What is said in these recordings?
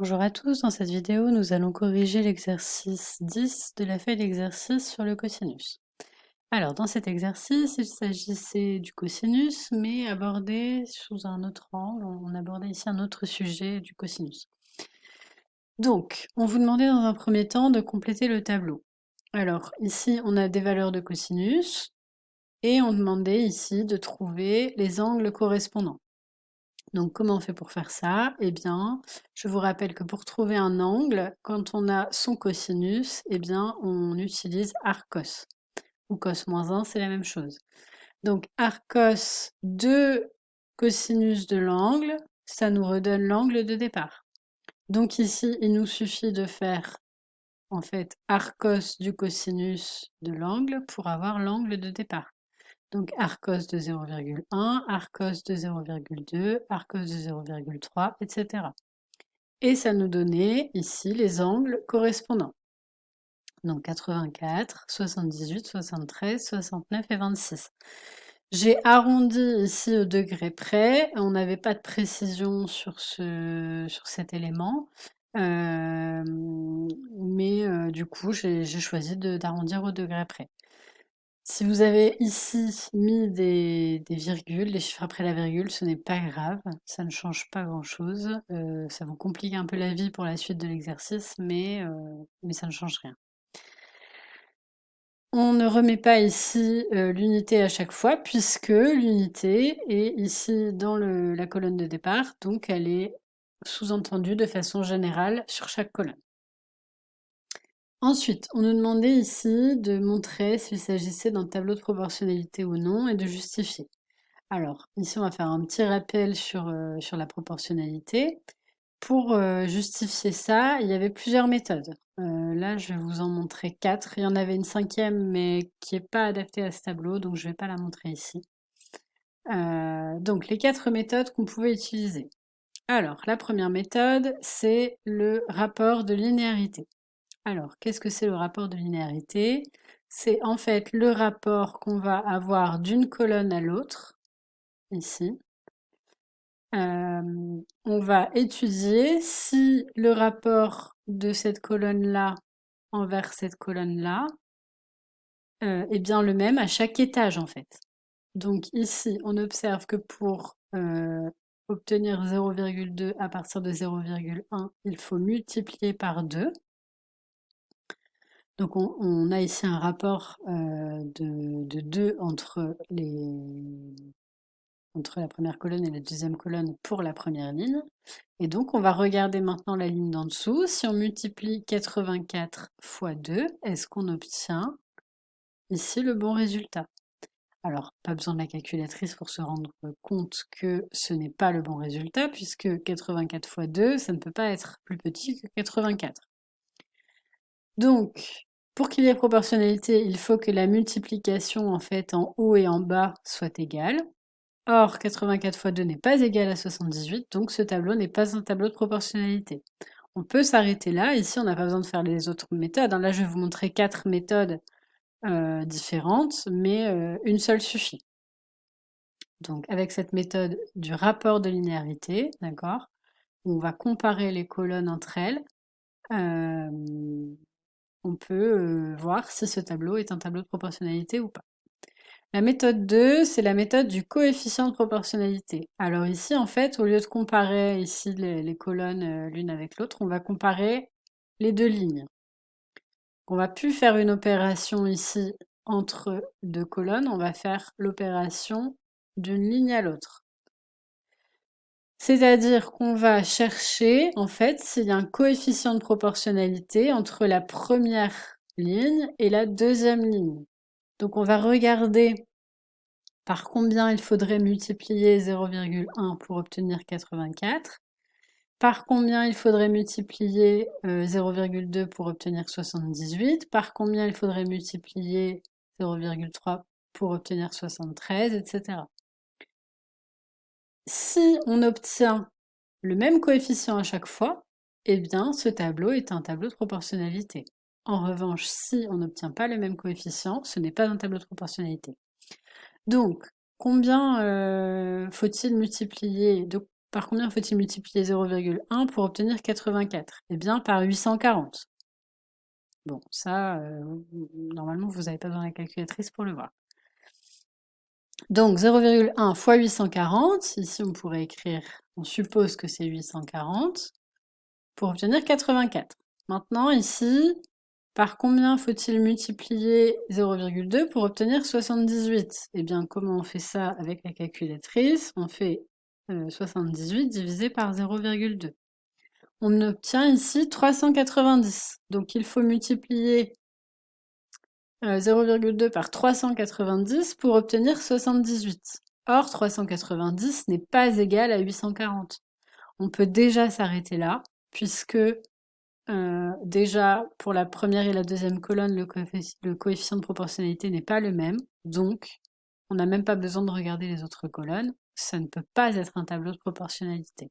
Bonjour à tous, dans cette vidéo, nous allons corriger l'exercice 10 de la feuille d'exercice sur le cosinus. Alors, dans cet exercice, il s'agissait du cosinus, mais abordé sous un autre angle. On abordait ici un autre sujet du cosinus. Donc, on vous demandait dans un premier temps de compléter le tableau. Alors, ici, on a des valeurs de cosinus, et on demandait ici de trouver les angles correspondants. Donc, comment on fait pour faire ça? Eh bien, je vous rappelle que pour trouver un angle, quand on a son cosinus, eh bien, on utilise arccos. Ou cos moins 1, c'est la même chose. Donc, arccos de cosinus de l'angle, ça nous redonne l'angle de départ. Donc ici, il nous suffit de faire, en fait, arccos du cosinus de l'angle pour avoir l'angle de départ. Donc arccos de 0,1, arccos de 0,2, arccos de 0,3, etc. Et ça nous donnait ici les angles correspondants. Donc 84, 78, 73, 69 et 26. J'ai arrondi ici au degré près. On n'avait pas de précision sur cet élément. Mais du coup, j'ai choisi d'arrondir au degré près. Si vous avez ici mis des virgules, des chiffres après la virgule, ce n'est pas grave, ça ne change pas grand-chose. Ça vous complique un peu la vie pour la suite de l'exercice, mais ça ne change rien. On ne remet pas ici l'unité à chaque fois, puisque l'unité est ici dans la colonne de départ, donc elle est sous-entendue de façon générale sur chaque colonne. Ensuite, on nous demandait ici de montrer s'il s'agissait d'un tableau de proportionnalité ou non et de justifier. Alors, ici, on va faire un petit rappel sur la proportionnalité. Pour justifier ça, il y avait plusieurs méthodes. Là, je vais vous en montrer 4. Il y en avait une cinquième, mais qui n'est pas adaptée à ce tableau, donc je ne vais pas la montrer ici. Donc, les 4 méthodes qu'on pouvait utiliser. Alors, la première méthode, c'est le rapport de linéarité. Alors, qu'est-ce que c'est le rapport de linéarité? C'est en fait le rapport qu'on va avoir d'une colonne à l'autre, ici. On va étudier si le rapport de cette colonne-là envers cette colonne-là est bien le même à chaque étage, en fait. Donc ici, on observe que pour obtenir 0,2 à partir de 0,1, il faut multiplier par 2. Donc on a ici un rapport de 2 entre la première colonne et la deuxième colonne pour la première ligne. Et donc on va regarder maintenant la ligne d'en dessous. Si on multiplie 84 fois 2, est-ce qu'on obtient ici le bon résultat? Alors, pas besoin de la calculatrice pour se rendre compte que ce n'est pas le bon résultat, puisque 84 fois 2, ça ne peut pas être plus petit que 84. Donc, pour qu'il y ait proportionnalité, il faut que la multiplication en fait en haut et en bas soit égale. Or, 84 fois 2 n'est pas égal à 78, donc ce tableau n'est pas un tableau de proportionnalité. On peut s'arrêter là. Ici, on n'a pas besoin de faire les autres méthodes. Là, je vais vous montrer 4 méthodes différentes, mais une seule suffit. Donc, avec cette méthode du rapport de linéarité, d'accord, on va comparer les colonnes entre elles. On peut voir si ce tableau est un tableau de proportionnalité ou pas. La méthode 2, c'est la méthode du coefficient de proportionnalité. Alors ici, en fait, au lieu de comparer ici les colonnes l'une avec l'autre, on va comparer les deux lignes. On va plus faire une opération ici entre deux colonnes, on va faire l'opération d'une ligne à l'autre. C'est-à-dire qu'on va chercher, en fait, s'il y a un coefficient de proportionnalité entre la première ligne et la deuxième ligne. Donc on va regarder par combien il faudrait multiplier 0,1 pour obtenir 84, par combien il faudrait multiplier 0,2 pour obtenir 78, par combien il faudrait multiplier 0,3 pour obtenir 73, etc. Si on obtient le même coefficient à chaque fois, eh bien ce tableau est un tableau de proportionnalité. En revanche, si on n'obtient pas le même coefficient, ce n'est pas un tableau de proportionnalité. Donc, combien faut-il multiplier par combien faut-il multiplier 0,1 pour obtenir 84? Eh bien, par 840. Bon, ça, normalement, vous n'avez pas besoin de la calculatrice pour le voir. Donc, 0,1 fois 840, ici on pourrait écrire, on suppose que c'est 840, pour obtenir 84. Maintenant, ici, par combien faut-il multiplier 0,2 pour obtenir 78? Eh bien, comment on fait ça avec la calculatrice? On fait 78 divisé par 0,2. On obtient ici 390. Donc, il faut multiplier 0,2 par 390 pour obtenir 78. Or, 390 n'est pas égal à 840. On peut déjà s'arrêter là, puisque déjà, pour la première et la deuxième colonne, le coefficient de proportionnalité n'est pas le même. Donc, on n'a même pas besoin de regarder les autres colonnes. Ça ne peut pas être un tableau de proportionnalité.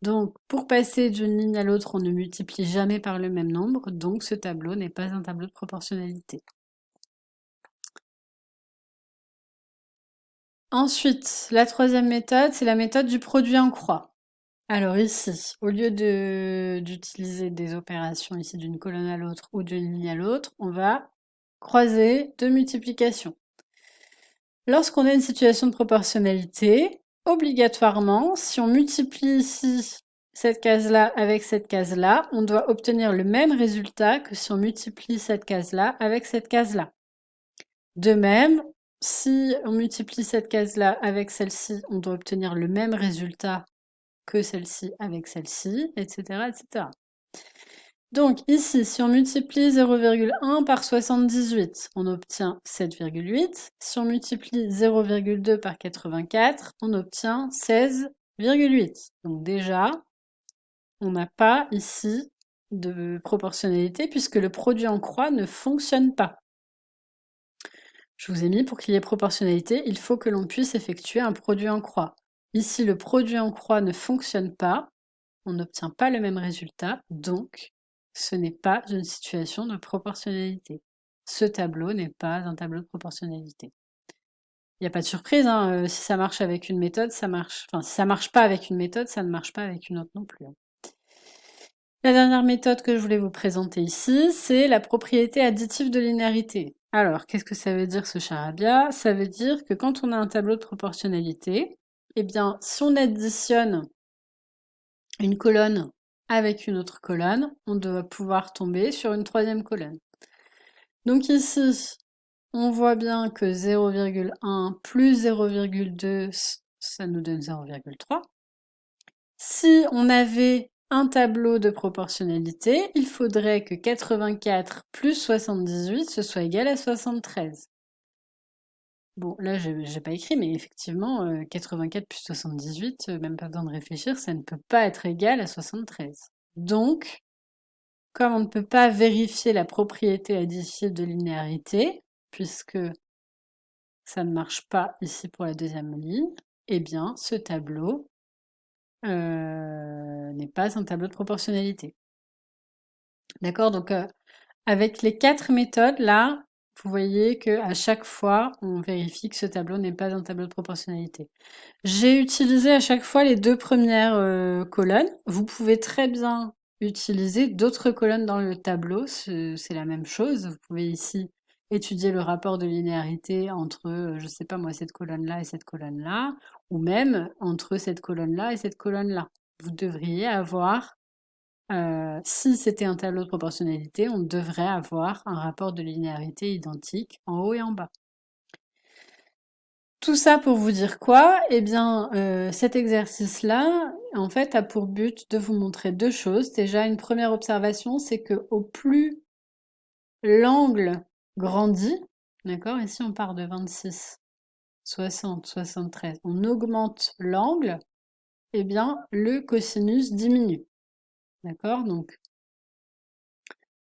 Donc, pour passer d'une ligne à l'autre, on ne multiplie jamais par le même nombre. Donc, ce tableau n'est pas un tableau de proportionnalité. Ensuite, la troisième méthode, c'est la méthode du produit en croix. Alors ici, au lieu d'utiliser des opérations ici d'une colonne à l'autre ou d'une ligne à l'autre, on va croiser deux multiplications. Lorsqu'on a une situation de proportionnalité, obligatoirement, si on multiplie ici cette case-là avec cette case-là, on doit obtenir le même résultat que si on multiplie cette case-là avec cette case-là. De même, si on multiplie cette case-là avec celle-ci, on doit obtenir le même résultat que celle-ci avec celle-ci, etc., etc. Donc ici, si on multiplie 0,1 par 78, on obtient 7,8. Si on multiplie 0,2 par 84, on obtient 16,8. Donc déjà, on n'a pas ici de proportionnalité puisque le produit en croix ne fonctionne pas. Je vous ai mis pour qu'il y ait proportionnalité, il faut que l'on puisse effectuer un produit en croix. Ici, le produit en croix ne fonctionne pas, on n'obtient pas le même résultat, donc ce n'est pas une situation de proportionnalité. Ce tableau n'est pas un tableau de proportionnalité. Il n'y a pas de surprise, hein, si ça marche avec une méthode, ça marche. Enfin, si ça marche pas avec une méthode, ça ne marche pas avec une autre non plus. La dernière méthode que je voulais vous présenter ici, c'est la propriété additive de linéarité. Alors, qu'est-ce que ça veut dire ce charabia? Ça veut dire que quand on a un tableau de proportionnalité, eh bien, si on additionne une colonne avec une autre colonne, on doit pouvoir tomber sur une troisième colonne. Donc ici, on voit bien que 0,1 plus 0,2, ça nous donne 0,3. Si on avait un tableau de proportionnalité, il faudrait que 84 plus 78, ce soit égal à 73. Bon, là, j'ai pas écrit, mais effectivement, 84 plus 78, même pas besoin de réfléchir, ça ne peut pas être égal à 73. Donc, comme on ne peut pas vérifier la propriété additive de linéarité, puisque ça ne marche pas ici pour la deuxième ligne, eh bien, ce tableau n'est pas un tableau de proportionnalité. D'accord? Donc, avec les 4 méthodes, là, vous voyez qu'à chaque fois, on vérifie que ce tableau n'est pas un tableau de proportionnalité. J'ai utilisé à chaque fois les 2 premières colonnes. Vous pouvez très bien utiliser d'autres colonnes dans le tableau, c'est la même chose. Vous pouvez ici étudier le rapport de linéarité entre, je sais pas moi, cette colonne-là et cette colonne-là, ou même entre cette colonne-là et cette colonne-là. Vous devriez avoir, si c'était un tableau de proportionnalité, on devrait avoir un rapport de linéarité identique en haut et en bas. Tout ça pour vous dire quoi? Eh bien, cet exercice-là, en fait, a pour but de vous montrer deux choses. Déjà, une première observation, c'est que au plus l'angle grandit, d'accord? Ici, on part de 26, 60, 73. On augmente l'angle, eh bien, le cosinus diminue. D'accord? Donc,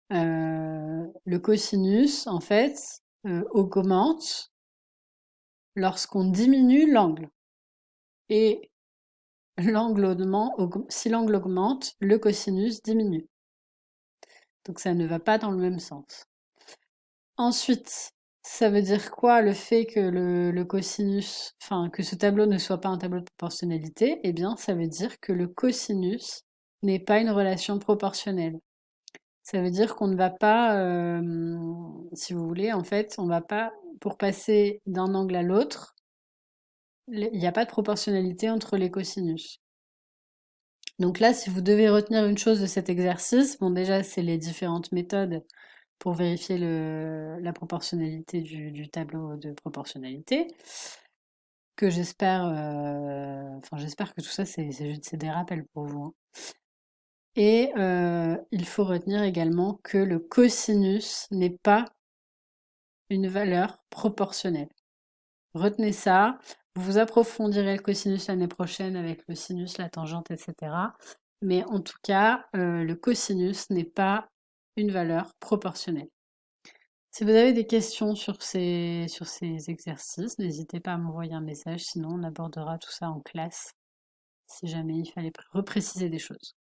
le cosinus, en fait, augmente lorsqu'on diminue l'angle. Et si l'angle augmente, le cosinus diminue. Donc ça ne va pas dans le même sens. Ensuite, Ça veut dire quoi le fait que le cosinus, enfin que ce tableau ne soit pas un tableau de proportionnalité? Eh bien, ça veut dire que le cosinus n'est pas une relation proportionnelle. Ça veut dire qu'on ne va pas, si vous voulez, en fait, on va pas, pour passer d'un angle à l'autre, il n'y a pas de proportionnalité entre les cosinus. Donc là, si vous devez retenir une chose de cet exercice, bon déjà, c'est les différentes méthodes pour vérifier la proportionnalité du tableau de proportionnalité, que j'espère, enfin j'espère que tout ça c'est des rappels pour vous, hein. Et il faut retenir également que le cosinus n'est pas une valeur proportionnelle. Retenez ça. Vous approfondirez le cosinus l'année prochaine avec le sinus, la tangente, etc. Mais en tout cas, le cosinus n'est pas une valeur proportionnelle. Si vous avez des questions sur ces exercices, n'hésitez pas à m'envoyer un message, sinon on abordera tout ça en classe si jamais il fallait repréciser des choses.